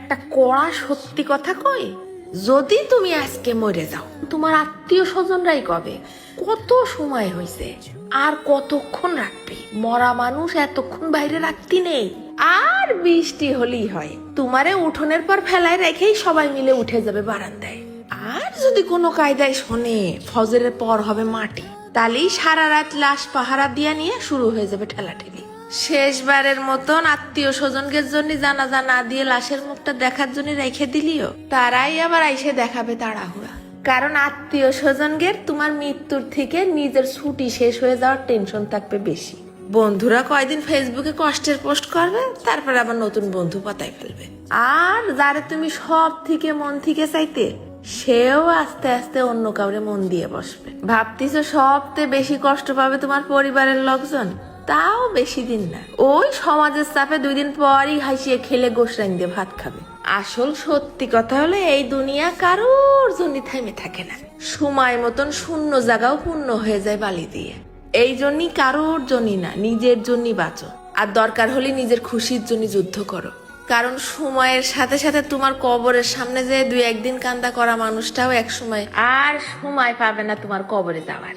একটা কড়া সত্যি কথা কই, যদি তুমি আজকে মরে যাও, তোমার আত্মীয় স্বজনরাই কবে কত সময় হয়েছে আর কতক্ষণ রাখবি? মরা মানুষ এতক্ষণ বাইরে রাখতি নেই। আর বৃষ্টি হলেই হয়, তোমারে উঠোনের পর ফেলায় রেখেই সবাই মিলে উঠে যাবে বারান্দায়। আর যদি কোনো কায়দায় শোনে ফজরের পর হবে মাটি, তাহলেই সারা রাত লাশ পাহারা দিয়া নিয়ে শুরু হয়ে যাবে ঠেলাঠেলি। শেষবারের মতন আত্মীয় স্বজনদের জন্য জানাজা না দিয়ে লাশের মুখটা দেখার জন্য রেখে দিলিও, তারাই আবার আইসে দেখাবে তাড়াহুড়া। কারণ আত্মীয় স্বজনদের তোমার মৃত্যুর থেকে নিজের ছুটি শেষ হয়ে যাওয়ার টেনশন থাকবে বেশি। বন্ধুরা কয়দিন ফেসবুকে কষ্টের পোস্ট করবে, তারপর আবার নতুন বন্ধু পাতায় ফেলবে। আর যারে তুমি সব থেকে মন থেকে চাইতে, সেও আস্তে আস্তে অন্য কাউরে মন দিয়ে বসবে। ভাবতিছো সবচেয়ে বেশি কষ্ট পাবে তোমার পরিবারের লোকজন, তাও বেশি দিন না। ওই সমাজের চাপে 2 দিন পরই হাসিয়ে খেলে গোসরাইন দিয়ে ভাত খাবে। আসল সত্যি কথা হলো, এই দুনিয়া কারোর জন্য থেমে থাকে না। সময় মতন শূন্য জায়গাও পূর্ণ হয়ে যায় বালি দিয়ে। এই জন্যই কারোর জন্যই না, নিজের জন্যই বাঁচো। আর দরকার হলে নিজের খুশির জন্য যুদ্ধ করো। কারণ সময়ের সাথে সাথে তোমার কবরের সামনে যে 2-1 দিন কান্দা করা মানুষটাও এক সময় আর সময় পাবে না তোমার কবরে যাওয়ার।